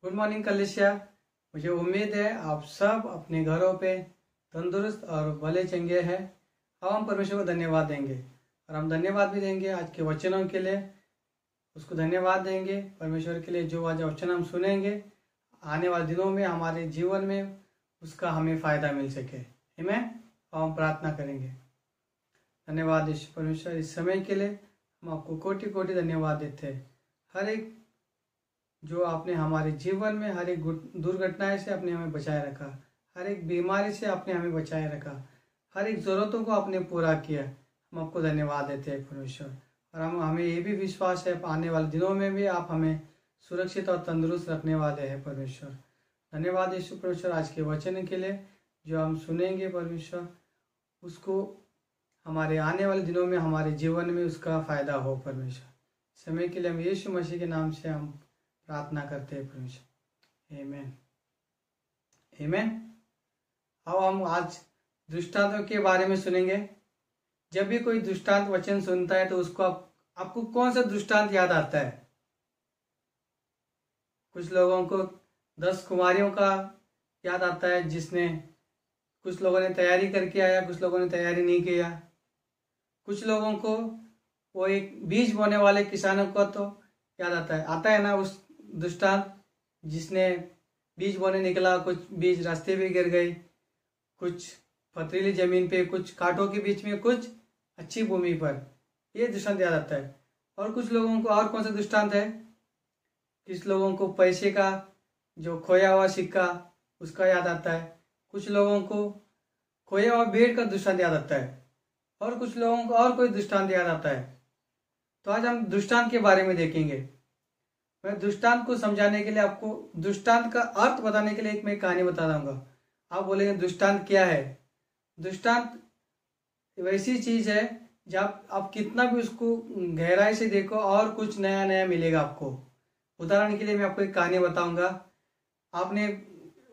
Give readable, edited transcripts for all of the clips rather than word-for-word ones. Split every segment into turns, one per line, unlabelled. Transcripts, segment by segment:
Good morning कलिसिया। मुझे उम्मीद है आप सब अपने घरों पे तंदुरुस्त और भले चंगे हैं। अब हम परमेश्वर को धन्यवाद देंगे और हम धन्यवाद भी देंगे आज के वचनों के लिए। उसको धन्यवाद देंगे परमेश्वर के लिए जो आज वचन हम सुनेंगे, आने वाले दिनों में हमारे जीवन में उसका हमें फ़ायदा मिल सके। आमीन। और हम प्रार्थना करेंगे। धन्यवाद यीशु परमेश्वर, इस समय के लिए हम आपको कोटि कोटि धन्यवाद देते हैं। हर एक जो आपने हमारे जीवन में हर एक दुर्घटनाएं से आपने हमें बचाए रखा, हर एक बीमारी से आपने हमें बचाए रखा, हर एक ज़रूरतों को आपने पूरा किया। हम आपको धन्यवाद देते हैं परमेश्वर। और हमें ये भी विश्वास है आने वाले दिनों में भी आप हमें सुरक्षित और तंदुरुस्त रखने वाले हैं परमेश्वर। धन्यवाद यीशु परमेश्वर आज के वचन के लिए जो हम सुनेंगे परमेश्वर, उसको हमारे आने वाले दिनों में हमारे जीवन में उसका फ़ायदा हो परमेश्वर। समय के लिए हम यीशु मसीह के नाम से हम प्रार्थना करते हैं परमेश्वर। आमीन आमीन। अब हम आज दृष्टांतों के बारे में सुनेंगे। जब भी कोई दृष्टांत वचन सुनता है तो उसको आपको कौन सा दृष्टांत याद आता है? कुछ लोगों को 10 कुमारियों का याद आता है, जिसने कुछ लोगों ने तैयारी करके आया, कुछ लोगों ने तैयारी नहीं किया। कुछ लोगों को वो एक बीज बोने वाले किसानों को तो याद आता है ना उस दृष्टांत, जिसने बीज बोने निकला, कुछ बीज रास्ते पे गिर गए, कुछ पथरीली जमीन पे, कुछ कांटों के बीच में, कुछ अच्छी भूमि पर। ये दृष्टांत याद आता है। और कुछ लोगों को और कौन सा दृष्टांत है? किस लोगों को पैसे का जो खोया हुआ सिक्का उसका याद आता है। कुछ लोगों को खोया हुआ भेड़ का दृष्टांत याद आता है। और कुछ लोगों को और कोई दृष्टांत याद आता है। तो आज हम दृष्टांत के बारे में देखेंगे। मैं दृष्टांत को समझाने के लिए, आपको दृष्टांत का अर्थ बताने के लिए एक मैं कहानी बता दूंगा। आप बोलेंगे दृष्टांत क्या है? दृष्टांत वैसी चीज है जब आप कितना भी उसको गहराई से देखो और कुछ नया नया मिलेगा आपको। उदाहरण के लिए मैं आपको एक कहानी बताऊंगा। आपने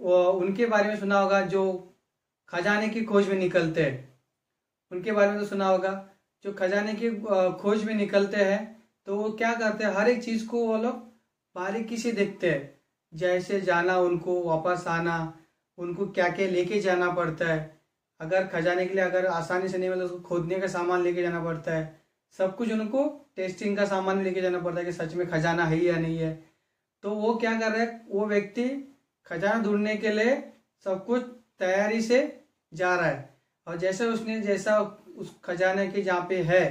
उनके बारे में सुना होगा जो खजाने की खोज में निकलते हैं। उनके बारे में तो सुना होगा। जो खजाने की खोज में निकलते हैं तो वो क्या करते हैं, हर एक चीज को वो लोग बारीकी से देखते हैं। जैसे जाना, उनको वापस आना, उनको क्या क्या लेके जाना पड़ता है। अगर खजाने के लिए अगर आसानी से नहीं मिले तो उसको खोदने का सामान लेके जाना पड़ता है। सब कुछ उनको टेस्टिंग का सामान भी लेके जाना पड़ता है कि सच में खजाना है या नहीं है। तो वो क्या कर रहे हैं, वो व्यक्ति खजाना ढूंढने के लिए सब कुछ तैयारी से जा रहा है। और जैसा उस खजाने के जहाँ पे है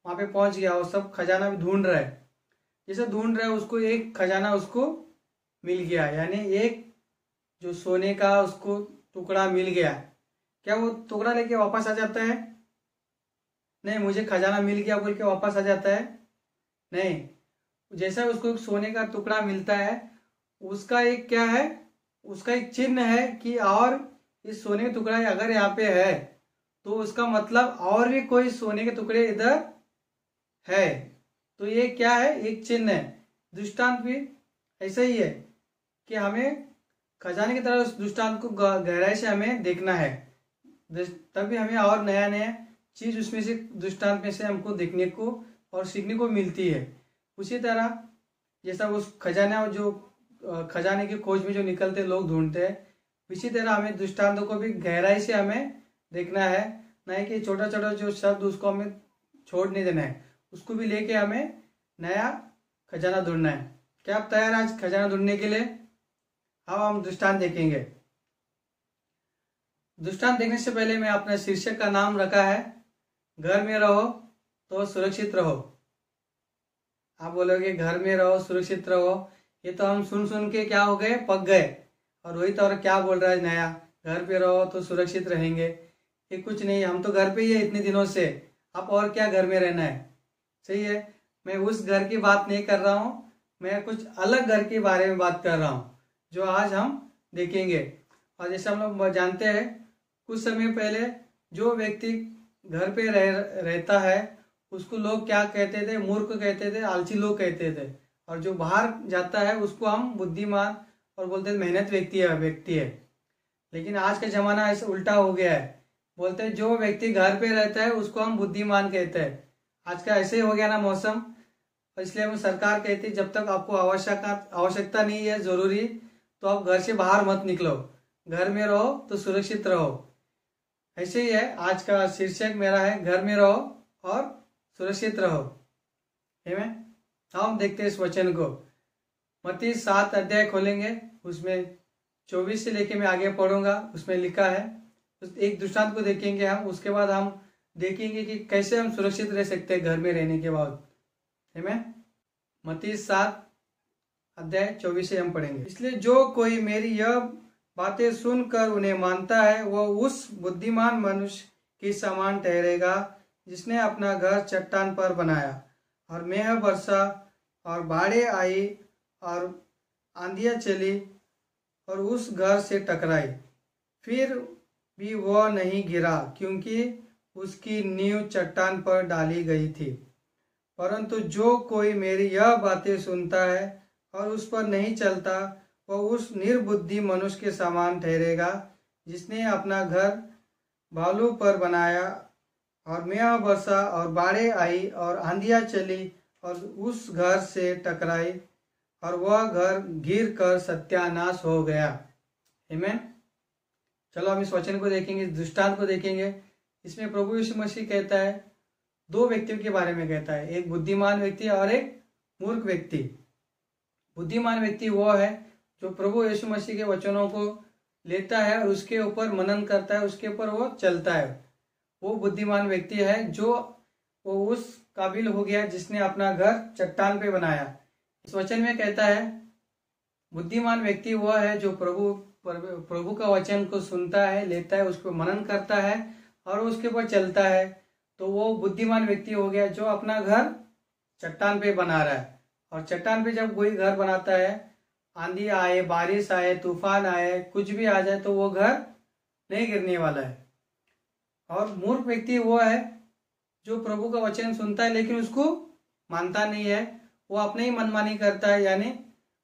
वहां पे पहुंच गया, और सब खजाना भी ढूंढ रहा है। जैसे ढूंढ रहा है उसको एक खजाना उसको मिल गया, यानी एक जो सोने का उसको टुकड़ा मिल गया। क्या वो टुकड़ा लेके वापस आ जाता है? नहीं। मुझे खजाना मिल गया बोल के वापस आ जाता है? नहीं। जैसा उसको सोने का टुकड़ा मिलता है, उसका एक क्या है, उसका एक चिन्ह है कि और इस सोने का टुकड़ा अगर यहाँ पे है तो उसका मतलब और भी कोई सोने के टुकड़े इधर है। तो ये क्या है, एक चिन्ह है। दृष्टांत भी ऐसा ही है कि हमें खजाने की तरह उस दृष्टांत को गहराई से हमें देखना है, तभी हमें और नया नया चीज उसमें से दृष्टांत में से हमको देखने को और सीखने को मिलती है। उसी तरह जैसा उस खजाना जो खजाने की खोज में जो निकलते लोग ढूंढते हैं, इसी तरह हमें दृष्टांतों को भी गहराई से हमें देखना है। नहीं कि छोटा छोटा जो शब्द उसको हमें छोड़ नहीं देना है, उसको भी लेके हमें नया खजाना ढूंढना है। क्या आप तैयार आज खजाना ढूंढने के लिए? अब हम दृष्टांत देखेंगे। दृष्टांत देखने से पहले मैं अपने शीर्षक का नाम रखा है, घर में रहो तो सुरक्षित रहो। आप बोलोगे घर में रहो सुरक्षित रहो, ये तो हम सुन सुन के क्या हो गए, पक गए। और वही तो और क्या बोल रहा है नया, घर पे रहो तो सुरक्षित रहेंगे। ये कुछ नहीं, हम तो घर पे ही है इतने दिनों से, आप और क्या घर में रहना है। सही है। मैं उस घर की बात नहीं कर रहा हूँ, मैं कुछ अलग घर के बारे में बात कर रहा हूँ जो आज हम देखेंगे। और जैसे हम लोग जानते हैं, कुछ समय पहले जो व्यक्ति घर पे रहता है उसको लोग क्या कहते थे, मूर्ख कहते थे, आलसी लोग कहते थे। और जो बाहर जाता है उसको हम बुद्धिमान और बोलते थे मेहनत व्यक्ति है। लेकिन आज का जमाना ऐसा उल्टा हो गया है, बोलते हैं जो व्यक्ति घर पे रहता है उसको हम बुद्धिमान कहते हैं। आज का ऐसे ही हो गया ना मौसम। इसलिए हम सरकार कहती है जब तक आपको आवश्यकता नहीं है जरूरी, तो आप घर से बाहर मत निकलो, घर में रहो तो सुरक्षित रहो। ऐसे ही है, आज का शीर्षक मेरा है घर में रहो और सुरक्षित रहो। आमीन। हम देखते हैं इस वचन को। मत्ती 7 अध्याय खोलेंगे, उसमें 24 से लेके मैं आगे पढ़ूंगा। उसमें लिखा है, एक दृष्टांत को देखेंगे हम, उसके बाद हम देखेंगे कि कैसे हम सुरक्षित रह सकते हैं घर में रहने के बाद। आमीन। मत्ती 7 अध्याय 24 से हम पढ़ेंगे। इसलिए जो कोई मेरी यह बातें सुनकर उन्हें मानता है वह उस बुद्धिमान मनुष्य के समान ठहरेगा जिसने अपना घर चट्टान पर बनाया, और मेघ बरसा और बाढ़ें आई और आंधियां चली और उस घर से टकराई, फिर भी वह नहीं गिरा क्योंकि उसकी नींव चट्टान पर डाली गई थी। परंतु जो कोई मेरी यह बातें सुनता है और उस पर नहीं चलता वह उस निर्बुद्धि मनुष्य के समान ठहरेगा जिसने अपना घर बालू पर बनाया, और मेघ बरसा और बाढ़ें आई और आंधियां चली और उस घर से टकराई, और वह घर गिर कर सत्यानाश हो गया। आमीन। चलो हम इस वचन को देखेंगे, इस दृष्टांत को देखेंगे। इसमें प्रभु यीशु मसीह कहता है, दो व्यक्तियों के बारे में कहता है, एक बुद्धिमान व्यक्ति और एक मूर्ख व्यक्ति। बुद्धिमान व्यक्ति वो है जो प्रभु यीशु मसीह के वचनों को लेता है और उसके ऊपर मनन करता है, उसके ऊपर वो चलता है। वो बुद्धिमान व्यक्ति है जो वो उस काबिल हो गया जिसने अपना घर चट्टान पे बनाया। इस वचन में कहता है बुद्धिमान व्यक्ति वह है जो प्रभु का वचन को सुनता है, लेता है, उसको मनन करता है और उसके ऊपर चलता है। तो वो बुद्धिमान व्यक्ति हो गया जो अपना घर चट्टान पे बना रहा है। और चट्टान पे जब कोई घर बनाता है, आंधी आए, बारिश आए, तूफान आए, कुछ भी आ जाए तो वो घर नहीं गिरने वाला है। और मूर्ख व्यक्ति वो है जो प्रभु का वचन सुनता है लेकिन उसको मानता नहीं है, वो अपने ही मनमानी करता है, यानी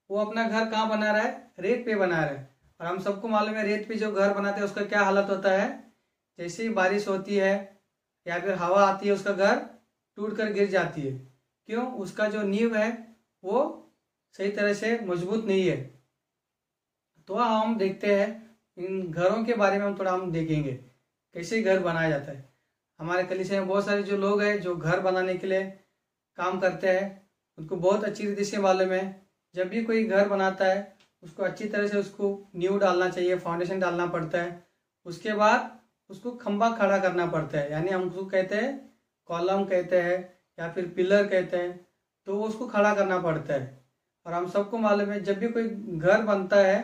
वो अपना घर कहाँ बना रहा है, रेत पे बना रहा है। और हम सबको मालूम है रेत पे जो घर बनाते हैं उसका क्या हालत होता है, जैसे ही बारिश होती है या फिर हवा आती है उसका घर टूट कर गिर जाती है। क्यों? उसका जो नींव है वो सही तरह से मजबूत नहीं है। तो हम देखते हैं इन घरों के बारे में, हम थोड़ा हम देखेंगे कैसे घर बनाया जाता है। हमारे कलीसिया में बहुत सारे जो लोग हैं जो घर बनाने के लिए काम करते हैं, उनको बहुत अच्छी रीति से मालूम है जब भी कोई घर बनाता है उसको अच्छी तरह से उसको नींव डालना चाहिए, फाउंडेशन डालना पड़ता है। उसके बाद उसको खंबा खड़ा करना पड़ता है, यानी हम उसको कहते हैं कॉलम कहते हैं या फिर पिलर कहते हैं, तो उसको खड़ा करना पड़ता है। और हम सबको मालूम है जब भी कोई घर बनता है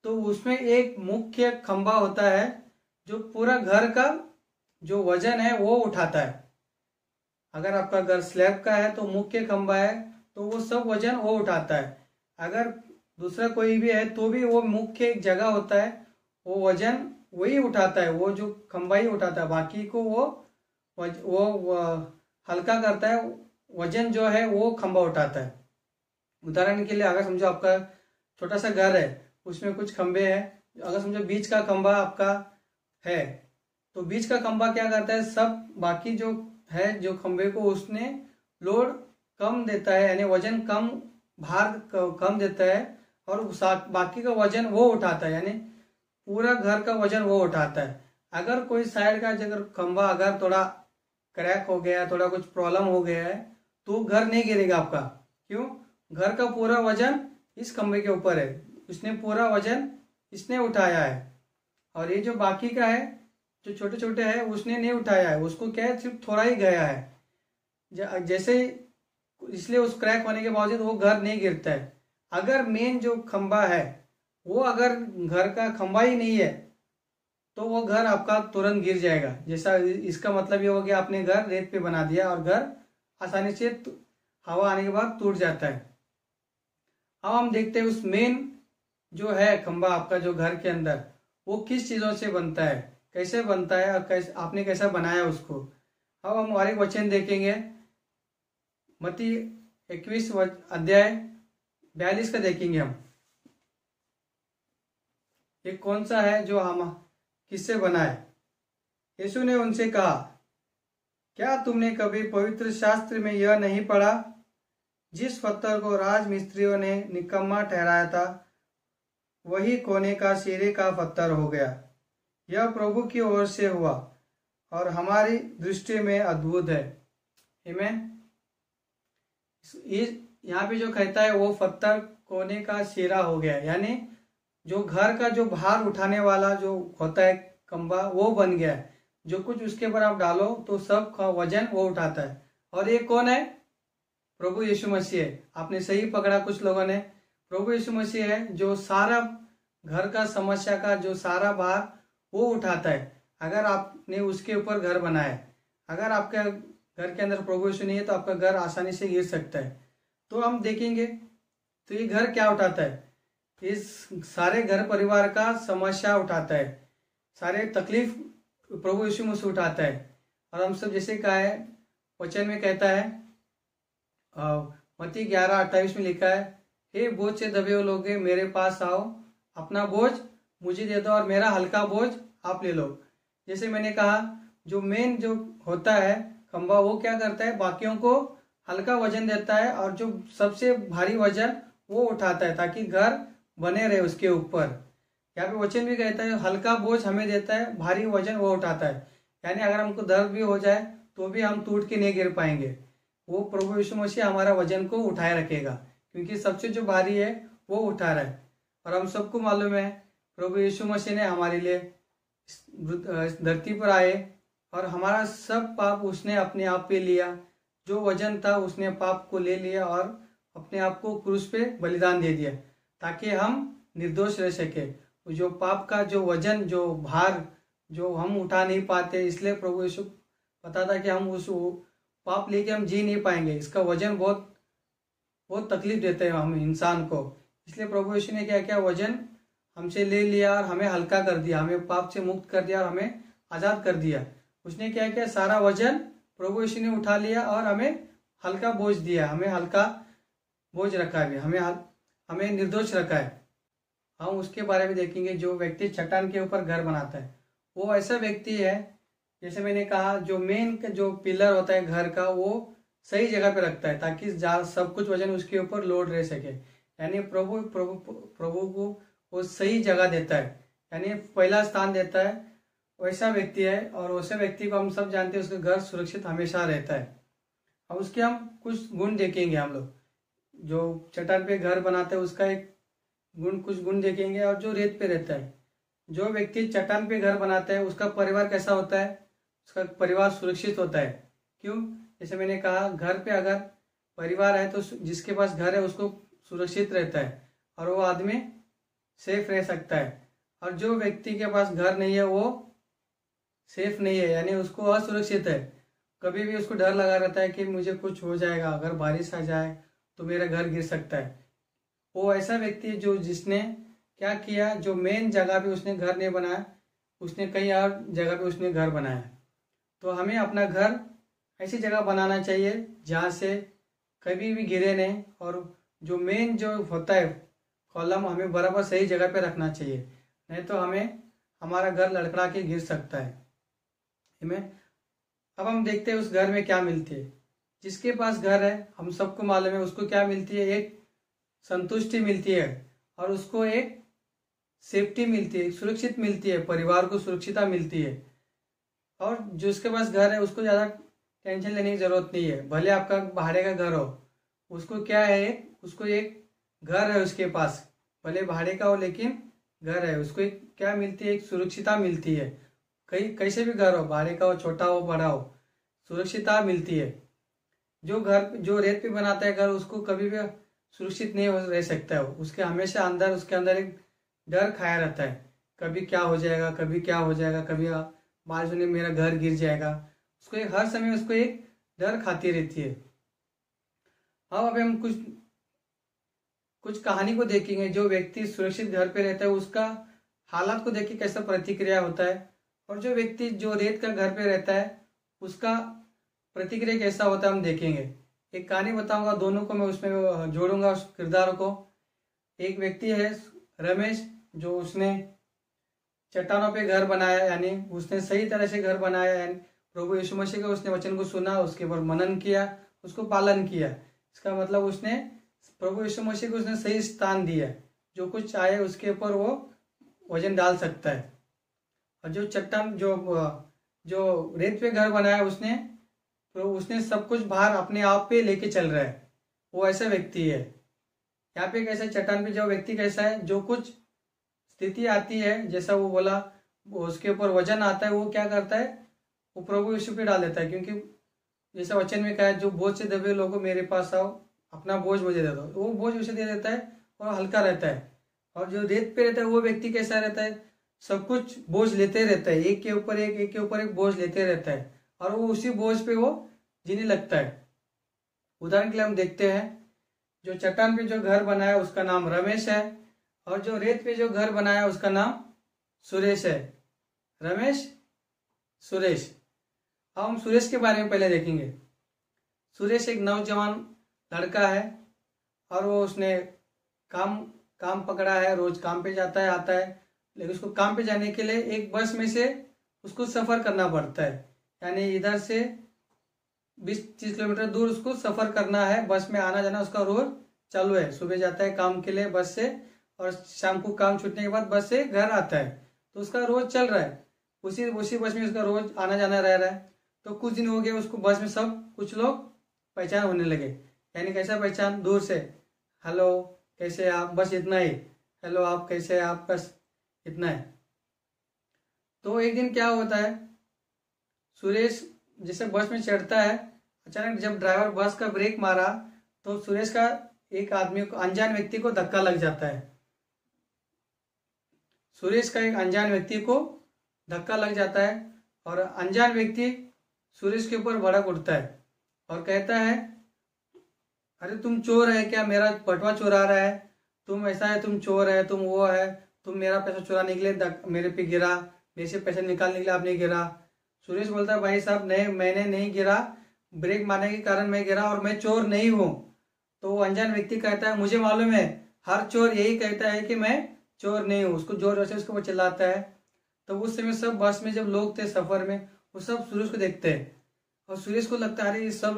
तो उसमें एक मुख्य खंबा होता है जो पूरा घर का जो वजन है वो उठाता है। अगर आपका घर स्लैब का है तो मुख्य खंबा है तो वो सब वजन वो उठाता है। अगर दूसरा कोई भी है तो भी वो मुख्य एक जगह होता है, वो वजन वही उठाता है, वो जो खंबा ही उठाता है, बाकी को वो हल्का करता है, वजन जो है वो खंबा उठाता है। उदाहरण के लिए अगर समझो आपका छोटा सा घर है, उसमें कुछ खंबे हैं, अगर समझो बीच का खंबा आपका है तो बीच का खंबा क्या करता है, सब बाकी जो है जो खंबे को उसने लोड कम देता है, यानी वजन कम, भार कम देता है और बाकी का वजन वो उठाता है, यानी पूरा घर का वजन वो उठाता है। अगर कोई साइड का अगर खंबा अगर थोड़ा क्रैक हो गया, थोड़ा कुछ प्रॉब्लम हो गया है तो घर नहीं गिरेगा आपका। क्यों? घर का पूरा वजन इस खंबे के ऊपर है, उसने पूरा वजन इसने उठाया है। और ये जो बाकी का है जो छोटे छोटे है उसने नहीं उठाया है, उसको क्या है सिर्फ थोड़ा ही गया है जैसे, इसलिए उस क्रैक होने के बावजूद वो घर नहीं गिरता है। अगर मेन जो खंबा है वो अगर घर का खंबा ही नहीं है तो वो घर आपका तुरंत गिर जाएगा। जैसा इसका मतलब ये हो गया आपने घर रेत पे बना दिया और घर आसानी से हवा आने के बाद टूट जाता है। अब हम देखते हैं उस मेन जो है खंबा आपका जो घर के अंदर वो किस चीजों से बनता है, कैसे बनता है और कैसे आपने कैसा बनाया उसको। अब हम और एक वचन देखेंगे, मत्ती 21 अध्याय 42 का देखेंगे हम। ये कौन सा है जो हम किससे बना है। यीशु ने उनसे कहा, क्या तुमने कभी पवित्र शास्त्र में यह नहीं पढ़ा, जिस पत्थर को राजमिस्त्रियों ने निकम्मा ठहराया था वही कोने का सिरे का पत्थर हो गया। यह प्रभु की ओर से हुआ और हमारी दृष्टि में अद्भुत है। आमीन। यहाँ पे जो कहता है वो पत्थर कोने का सिरा हो गया, यानी जो घर का जो भार उठाने वाला जो होता है खंबा वो बन गया है। जो कुछ उसके ऊपर आप डालो तो सब का वजन वो उठाता है। और ये कौन है? प्रभु यीशु मसीह है। आपने सही पकड़ा कुछ लोगों ने। प्रभु यीशु मसीह है जो सारा घर का समस्या का जो सारा भार वो उठाता है। अगर आपने उसके ऊपर घर बनाया है, अगर आपके घर के अंदर प्रभु यीशु नहीं है तो आपका घर आसानी से गिर सकता है। तो हम देखेंगे तो ये घर क्या उठाता है? इस सारे घर परिवार का समस्या उठाता है, सारे तकलीफ प्रभु यीशु मसीह उठाता है। और हम सब जैसे कहा है वचन में कहता है मत्ती 11:28 में लिखा है, हे बोझ से दबे हुए लोग मेरे पास आओ, अपना बोझ मुझे दे दो और मेरा हल्का बोझ आप ले लो। जैसे मैंने कहा जो मेन जो होता है खंबा वो क्या करता है? बाकियों को हल्का वजन देता है और जो सबसे भारी वजन वो उठाता है ताकि घर बने रहे उसके ऊपर। यहाँ पे वचन भी कहता है हल्का बोझ हमें देता है, भारी वजन वो उठाता है। यानी अगर हमको दर्द भी हो जाए तो भी हम टूट के नहीं गिर पाएंगे। वो प्रभु यीशु मसीह हमारा वजन को उठाए रखेगा, क्योंकि सबसे जो भारी है वो उठा रहा है। और हम सबको मालूम है प्रभु यीशु मसीह ने हमारे लिए इस धरती पर आए और हमारा सब पाप उसने अपने आप पे लिया। जो वजन था उसने पाप को ले लिया और अपने आप को क्रूस पे बलिदान दे दिया ताकि हम निर्दोष रह सके। जो पाप का जो वजन जो भार जो हम उठा नहीं पाते, इसलिए प्रभु यीशु पता था कि हम उस पाप लेके हम जी नहीं पाएंगे। इसका वजन बहुत बहुत तकलीफ देते हैं हम इंसान को। इसलिए प्रभु यीशु ने क्या किया? वजन हमसे ले लिया और हमें हल्का कर दिया, हमें पाप से मुक्त कर दिया और हमें आजाद कर दिया। उसने क्या किया? सारा वजन प्रभु यीशु ने उठा लिया और हमें हल्का बोझ दिया, हमें हल्का बोझ रखा है, हमें निर्दोष रखा है। हम उसके बारे में देखेंगे। जो व्यक्ति चट्टान के ऊपर घर बनाता है वो ऐसा व्यक्ति है, जैसे मैंने कहा जो मेन जो पिलर होता है घर का वो सही जगह पे रखता है ताकि सब कुछ वजन उसके ऊपर लोड रह सके। यानी प्रभु प्रभु प्रभु को वो सही जगह देता है, यानी पहला स्थान देता है। वैसा व्यक्ति है और वैसे व्यक्ति को हम सब जानते हैं उसका घर सुरक्षित हमेशा रहता है। अब उसके हम कुछ गुण देखेंगे। हम लोग जो चट्टान पे घर बनाते हैं उसका एक गुण कुछ गुण देखेंगे। और जो रेत पे रहता है, जो व्यक्ति चट्टान पे घर बनाता है उसका परिवार कैसा होता है? उसका परिवार सुरक्षित होता है। क्यों? जैसे मैंने कहा घर पे अगर परिवार है तो जिसके पास घर है उसको सुरक्षित रहता है और वो आदमी सेफ रह सकता है। और जो व्यक्ति के पास घर नहीं है वो सेफ नहीं है, यानी उसको असुरक्षित है। कभी भी उसको डर लगा रहता है कि मुझे कुछ हो जाएगा, अगर बारिश आ जाए तो मेरा घर गिर सकता है। वो ऐसा व्यक्ति है जो जिसने क्या किया, जो मेन जगह पे उसने घर नहीं बनाया, उसने कहीं और जगह पे उसने घर बनाया। तो हमें अपना घर ऐसी जगह बनाना चाहिए जहाँ से कभी भी गिरे नहीं, और जो मेन जो होता है कॉलम हमें बराबर सही जगह पे रखना चाहिए, नहीं तो हमारा घर लड़खड़ा के गिर सकता है। अब हम देखते हैं उस घर में क्या मिलती है। जिसके पास घर है हम सबको मालूम है उसको क्या मिलती है? एक संतुष्टि मिलती है और उसको एक सेफ्टी मिलती है, सुरक्षित मिलती है, परिवार को सुरक्षितता मिलती है। और जिसके पास घर है उसको ज़्यादा टेंशन लेने की जरूरत नहीं है। भले आपका भाड़े का घर हो, उसको क्या है, उसको एक घर है उसके पास, भले भाड़े का हो लेकिन घर है। उसको एक क्या मिलती है? एक सुरक्षितता मिलती है। कहीं कैसे भी घर हो, भाड़े का हो, छोटा हो, बड़ा हो, सुरक्षितता मिलती है। जो घर जो रेत पे बनाता है घर उसको कभी भी सुरक्षित नहीं रह सकता है। उसके हमेशा उसके अंदर एक डर खाया रहता है, कभी क्या हो जाएगा, कभी क्या हो जाएगा, कभी बारिश होने मेरा घर गिर जाएगा। उसको हर समय उसको एक डर खाती रहती है। अब हम कुछ कहानी को देखेंगे। जो व्यक्ति सुरक्षित घर पे रहता है उसका हालात को देख के कैसा प्रतिक्रिया होता है, और जो व्यक्ति जो रेत का घर पे रहता है उसका प्रतिक्रिया कैसा होता है हम देखेंगे। एक कहानी बताऊंगा, दोनों को मैं उसमें जोड़ूंगा उस किरदार को। एक व्यक्ति है रमेश, जो उसने चट्टानों पे घर बनाया, यानी उसने सही तरह से घर बनाया, यानी प्रभु यीशु मसीह का उसने वचन को सुना, उसके ऊपर मनन किया, उसको पालन किया। इसका मतलब उसने प्रभु यीशु मसीह को उसने सही स्थान दिया, जो कुछ आए उसके ऊपर वो वजन डाल सकता है। और जो चट्टान जो रेत पे घर बनाया उसने, तो उसने सब कुछ बाहर अपने आप पे लेके चल रहा है, वो ऐसा व्यक्ति है। यहाँ पे कैसा चट्टान पे जो व्यक्ति कैसा है, जो कुछ स्थिति आती है जैसा वो बोला, उसके ऊपर वजन आता है, वो क्या करता है, वो प्रभु यीशु पे डाल देता है। क्योंकि जैसा वचन में कहा है, जो बोझ से दबे लोगों मेरे पास आओ, अपना बोझ मुझे दे दो, वो बोझ उसे दे देता है और हल्का रहता है। और जो रेत पे रहता है वो व्यक्ति कैसा रहता है, सब कुछ बोझ लेते रहता है, एक के ऊपर एक बोझ लेते रहता है, और वो उसी बोझ पे वो जीने लगता है। उदाहरण के लिए हम देखते हैं, जो चट्टान पे जो घर बनाया उसका नाम रमेश है, और जो रेत पे जो घर बनाया उसका नाम सुरेश है। रमेश, सुरेश। अब हम सुरेश के बारे में पहले देखेंगे। सुरेश एक नौजवान लड़का है, और वो उसने काम पकड़ा है, रोज काम पे जाता है आता है। लेकिन उसको काम पे जाने के लिए एक बस में से उसको सफर करना पड़ता है, यानी इधर से 20-30 किलोमीटर दूर उसको सफर करना है। बस में आना जाना उसका रोज चालू है, सुबह जाता है काम के लिए बस से, और शाम को काम छूटने के बाद बस से घर आता है। तो उसका रोज चल रहा है, उसी बस में उसका रोज आना जाना रह रहा है। तो कुछ दिन हो गए उसको बस में सब कुछ लोग पहचान होने लगे। यानी कैसा पहचान, दूर से हेलो कैसे आप, बस इतना ही, हेलो आप कैसे आप, बस इतना है। तो एक दिन क्या होता है, सुरेश जैसे बस में चढ़ता है, अचानक जब ड्राइवर बस का ब्रेक मारा तो सुरेश का एक आदमी को, अनजान व्यक्ति को धक्का लग जाता है। सुरेश का एक अनजान व्यक्ति को धक्का लग जाता है, और अनजान व्यक्ति सुरेश के ऊपर भड़क उठता है और कहता है, अरे तुम चोर है क्या, मेरा बटुआ चुरा रहा है, तुम ऐसा है, तुम चोर है, तुम वो है, तुम मेरा पैसा चुराने के लिए मेरे पे गिरा, मेरे से पैसा निकालने के लिए आपने गिरा। सुरेश बोलता है, भाई साहब नहीं, मैंने नहीं गिरा, ब्रेक मारने के कारण मैं गिरा, और मैं चोर नहीं हूँ। तो वो अनजान व्यक्ति कहता है, मुझे मालूम है, हर चोर यही कहता है कि मैं चोर नहीं हूँ। उसको जोर जोर से उसको वो चिल्लाता है। तो उस समय सब बस में जब लोग थे सफर में, वो सब सुरेश को देखते हैं, और सुरेश को लगता है, अरे सब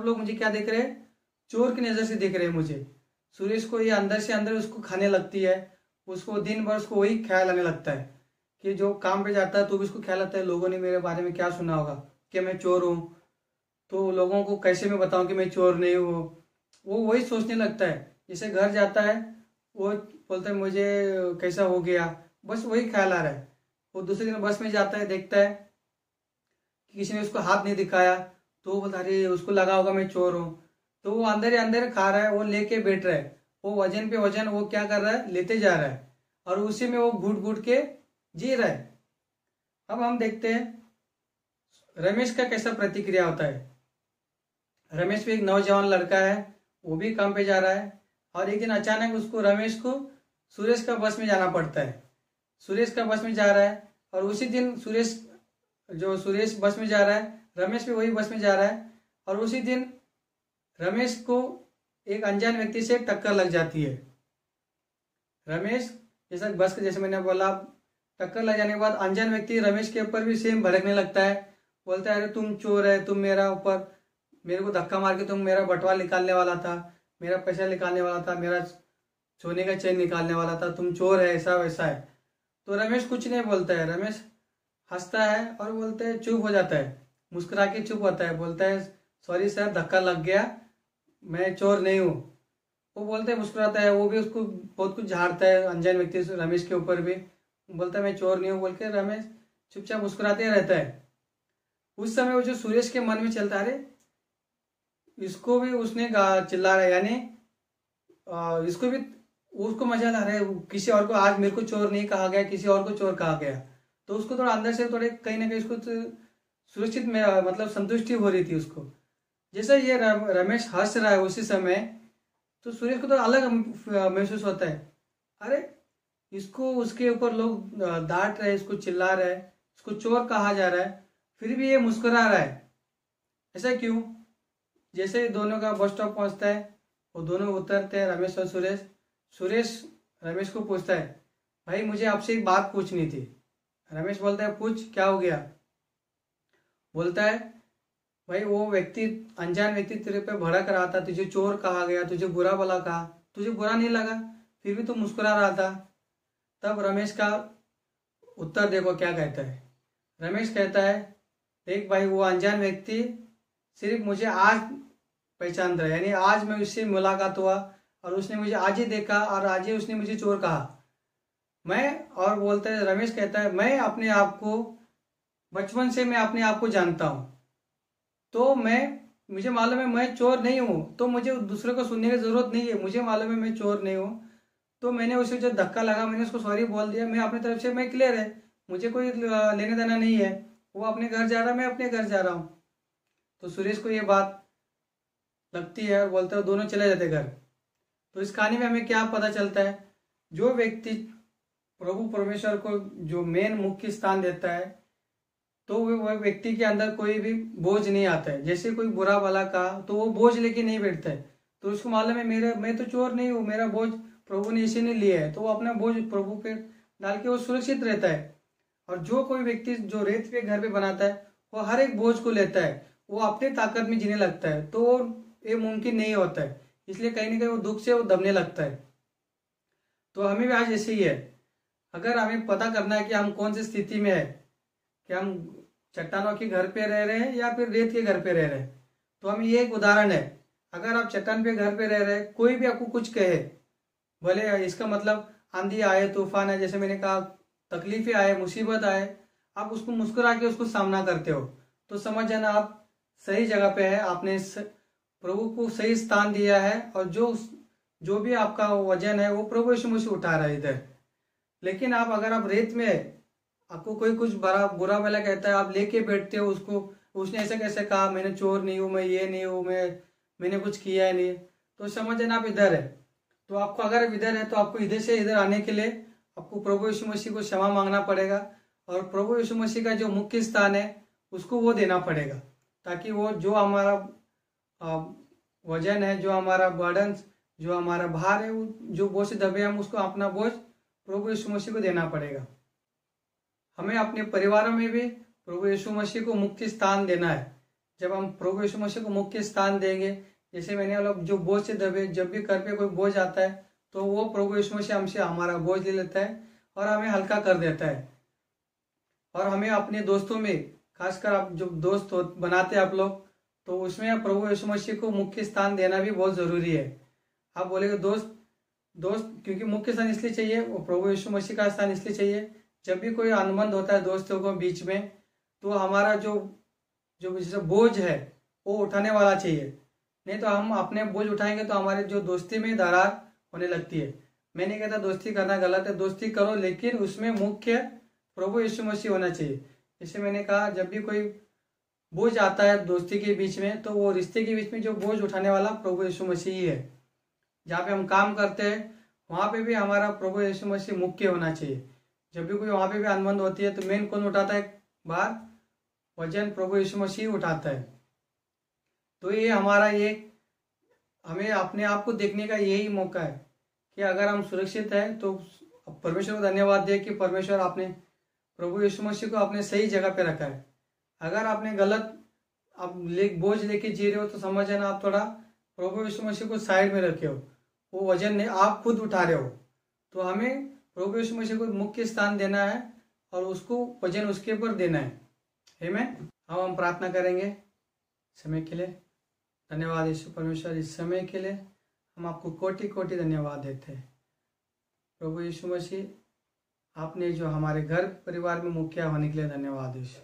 लोग मुझे क्या देख रहे हैं, चोर की नजर से देख रहे हैं मुझे। सुरेश को ये अंदर से अंदर उसको खाने लगती है। उसको दिन भर उसको वही ख्याल आने लगता है कि जो काम पे जाता है तो भी उसको ख्याल आता है, लोगों ने मेरे बारे में क्या सुना होगा कि मैं चोर हूँ, तो लोगों को कैसे मैं बताऊं कि मैं चोर नहीं हूँ। वो वही सोचने लगता है। जैसे घर जाता है, वो बोलता है मुझे कैसा हो गया, बस वही ख्याल आ रहा है। वो दूसरे दिन बस में जाता है, देखता है कि किसी ने उसको हाथ नहीं दिखाया, तो वो बोलता है, अरे उसको लगा होगा मैं चोर हूँ। तो वो अंदर ही अंदर खा रहा है, वो लेके बैठ रहा है, वो वजन पे वजन वो क्या कर रहा है, लेते जा रहा है, और उसी में वो घुट घुट के जी रहा है। अब हम देखते हैं रमेश का कैसा प्रतिक्रिया होता है। रमेश भी एक नौजवान लड़का है, वो भी काम पे जा रहा है, और एक दिन अचानक रमेश को सुरेश का बस में जाना पड़ता है। सुरेश का बस में जा रहा है, और उसी दिन सुरेश बस में जा रहा है, रमेश भी वही बस में जा रहा है, और उसी दिन रमेश को एक अनजान व्यक्ति से टक्कर लग जाती है। रमेश जैसे मैंने बोला, टक्कर लग जाने के बाद अनजान व्यक्ति रमेश के ऊपर भी सेम भड़कने लगता है। बोलता है, अरे तुम चोर है, तुम मेरे को धक्का मार के तुम मेरा बटुआ निकालने वाला था, मेरा पैसा निकालने वाला था, मेरा सोने का चेन निकालने वाला था, तुम चोर है, ऐसा वैसा है। तो रमेश कुछ नहीं बोलता है, रमेश हंसता है और बोलते है, चुप हो जाता है, मुस्कुरा के चुप होता है, बोलता है, सॉरी सर, धक्का लग गया, मैं चोर नहीं हूँ। वो बोलते है, मुस्कुराता है, वो भी उसको बहुत कुछ झाड़ता है अनजान व्यक्ति रमेश के ऊपर भी, बोलता है मैं चोर नहीं हूँ बोल के रमेश चुपचाप मुस्कुराते रहता है। उस समय वो जो सुरेश के मन में चलता है, अरे इसको भी उसने चिल्ला रहा है, यानी इसको भी उसको मजा आ रहा है, किसी और को आज मेरे को चोर नहीं कहा गया, किसी और को चोर कहा गया। तो उसको थोड़ा अंदर से थोड़े कहीं ना कहीं उसको सुरक्षित में मतलब संतुष्टि हो रही थी उसको। जैसे ये रमेश हंस रहा है उसी समय, तो सुरेश को तो अलग महसूस होता है, अरे इसको उसके ऊपर लोग डांट रहे, इसको चिल्ला रहे, इसको चोर कहा जा रहा है, फिर भी ये मुस्कुरा रहा है, ऐसा क्यों। जैसे दोनों का बस स्टॉप पहुंचता है, वो दोनों उतरते हैं, रमेश और सुरेश। सुरेश रमेश को पूछता है, भाई मुझे आपसे एक बात पूछनी थी। रमेश बोलता है, पूछ, क्या हो गया। बोलता है, भाई वो व्यक्ति, अनजान व्यक्ति तेरे पे भड़क रहा था, तुझे चोर कहा गया, तुझे बुरा भला कहा, तुझे बुरा नहीं लगा, फिर भी तू मुस्कुरा रहा था। तब रमेश का उत्तर देखो क्या कहता है। रमेश कहता है, देख भाई, वो अनजान व्यक्ति सिर्फ मुझे आज पहचान रहा है, यानी आज मैं उससे मुलाकात हुआ और उसने मुझे आज ही देखा और आज ही उसने मुझे चोर कहा। मैं, और बोलता है, रमेश कहता है, मैं अपने आप को बचपन से मैं अपने आप को जानता हूँ, तो मुझे मालूम है मैं चोर नहीं हूँ, तो मुझे दूसरे को सुनने की जरूरत नहीं है। मुझे मालूम है मैं चोर नहीं हूँ, तो मैंने उसे जो धक्का लगा मैंने उसको सॉरी बोल दिया। मैं अपनी तरफ से मैं क्लियर है, मुझे कोई लेने देना नहीं है। वो अपने घर जा रहा है, मैं अपने घर जा रहा हूँ। तो सुरेश को ये बात लगती है और बोलता है दोनों चले जाते घर। तो इस कहानी में हमें क्या पता चलता है, जो व्यक्ति प्रभु परमेश्वर को जो मेन मुख्य स्थान देता है, तो वह व्यक्ति के अंदर कोई भी बोझ नहीं आता है। जैसे कोई बुरा भला का, तो वो बोझ लेके नहीं बैठता है, तो उसको मालूम है मैं तो चोर नहीं हूँ, मेरा बोझ प्रभु ने इसी ने लिया है, तो वो अपना बोझ प्रभु पे डाल के वो सुरक्षित रहता है। और जो कोई व्यक्ति जो रेत पे घर पे बनाता है, वो हर एक बोझ को लेता है, वो अपने ताकत में जीने लगता है, तो ये मुमकिन नहीं होता है। इसलिए कहीं ना कहीं वो दुख से वो दबने लगता है। तो हमें भी आज ऐसे ही है, अगर हमें पता करना है कि हम कौन सी स्थिति में है, कि हम चट्टानों के घर पे रह रहे हैं या फिर रेत के घर पे रह रहे हैं, तो हमें ये एक उदाहरण है। अगर आप चट्टान पे घर पे रह रहे हैं, कोई भी आपको कुछ कहे, भले इसका मतलब आंधी आए, तूफान है, जैसे मैंने कहा, तकलीफें आए, मुसीबत आए, आप उसको मुस्कुरा के उसको सामना करते हो, तो समझ जाना आप सही जगह पे है, आपने प्रभु को सही स्थान दिया है, और जो भी आपका वजन है वो प्रभु यीशु मसीह उठा रहा है इधर। लेकिन अगर आप रेत में, आपको कोई कुछ बड़ा बुरा भला कहता है, आप लेके बैठते हो उसको, उसने ऐसा कैसे कहा, मैंने चोर नहीं हूँ, मैं ये नहीं हूँ, मैंने कुछ किया ही नहीं, तो समझ जाना आप इधर है। तो आपको अगर इधर है, तो आपको इधर से इधर आने के लिए आपको प्रभु यीशु मसीह को क्षमा मांगना पड़ेगा, और प्रभु यीशु मसीह का जो मुख्य स्थान है उसको वो देना पड़ेगा, ताकि वो जो हमारा वजन है, जो हमारा बर्डन, जो हमारा भार है, जो बोझ से दबे, हम उसको अपना बोझ प्रभु यीशु मसीह को देना पड़ेगा। हमें अपने परिवारों में भी प्रभु यीशु मसीह को मुख्य स्थान देना है। जब हम प्रभु यीशु मसीह को मुख्य स्थान देंगे, जैसे मैंने बोला, जो बोझ से दबे, जब भी घर पे कोई बोझ आता है, तो वो प्रभु यीशु मसीह हमसे हमारा बोझ ले लेता है और हमें हल्का कर देता है। और हमें अपने दोस्तों में, खासकर आप जो दोस्त बनाते हैं आप लोग, तो उसमें प्रभु यीशु मसीह को मुख्य स्थान देना भी बहुत जरूरी है। आप बोलेगे दोस्त, क्योंकि मुख्य स्थान इसलिए चाहिए, वो प्रभु यीशु मसीह का स्थान इसलिए चाहिए, जब भी कोई अनुबंध होता है दोस्तों को बीच में, तो हमारा जो जैसे बोझ है वो उठाने वाला चाहिए। नहीं तो हम अपने बोझ उठाएंगे तो हमारे जो दोस्ती में दरार होने लगती है। मैं नहीं कहता दोस्ती करना गलत है, दोस्ती करो, लेकिन उसमें मुख्य प्रभु यीशु मसीह होना चाहिए। जैसे मैंने कहा, जब भी कोई बोझ आता है दोस्ती के बीच में, तो वो रिश्ते के बीच में जो बोझ उठाने वाला प्रभु यीशु मसीह ही है। जहाँ पे हम काम करते हैं वहाँ पे भी हमारा प्रभु यीशु मसीह मुख्य होना चाहिए। जब भी कोई वहाँ पे भी अनबंद होती है, तो मेन कौन उठाता है बार वजन, प्रभु यीशु मसीह उठाता है। तो ये हमारा हमें अपने आप को देखने का यही मौका है कि अगर हम सुरक्षित हैं, तो परमेश्वर को धन्यवाद दे कि परमेश्वर आपने प्रभु यीशु मसीह को अपने सही जगह पे रखा है। अगर आपने गलत बोझ लेके जी रहे हो, तो समझ जाना आप थोड़ा प्रभु यीशु मसीह को साइड में रखे हो, वो वजन नहीं आप खुद उठा रहे हो। तो हमें प्रभु यीशु मसीह को मुख्य स्थान देना है और उसको वजन उसके ऊपर देना है। आमीन। हम प्रार्थना करेंगे समय के लिए। धन्यवाद यीशु परमेश्वर, इस समय के लिए हम आपको कोटि कोटि धन्यवाद देते हैं। प्रभु यीशु मसीह, आपने जो हमारे घर परिवार में मुखिया होने के लिए धन्यवाद यीशु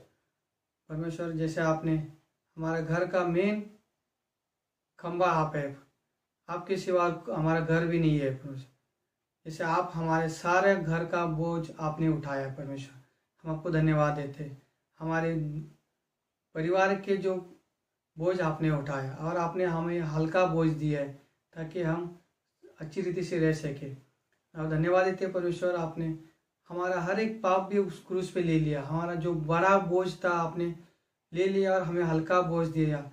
परमेश्वर। जैसे आपने हमारा घर का मेन खंबा आप है, आपके सिवा हमारा घर भी नहीं है परमेश्वर। जैसे आप हमारे सारे घर का बोझ आपने उठाया परमेश्वर, हम आपको धन्यवाद देते। हमारे परिवार के जो बोझ आपने उठाया और आपने हमें हल्का बोझ दिया है, ताकि हम अच्छी रीति से रह सके। और धन्यवाद देते परमेश्वर, आपने हमारा हर एक पाप भी उस क्रूस पे ले लिया। हमारा जो बड़ा बोझ था आपने ले लिया और हमें हल्का बोझ दिया।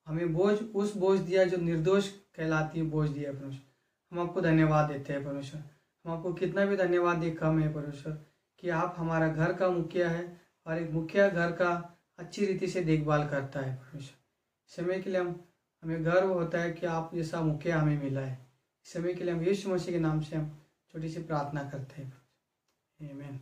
हमें उस बोझ दिया जो निर्दोष कहलाती है, बोझ दिया परमेश्वर। हम आपको धन्यवाद देते हैं परमेश्वर। हम आपको कितना भी धन्यवाद दे कम है परमेश्वर, कि आप हमारा घर का मुखिया है और एक मुखिया घर का अच्छी रीति से देखभाल करता है परमेश्वर। समय के लिए हमें गर्व होता है कि आप जैसा मुखिया हमें मिला है। इस समय के लिए हम यीशु मसीह के नाम से हम छोटी सी प्रार्थना करते हैं। आमीन।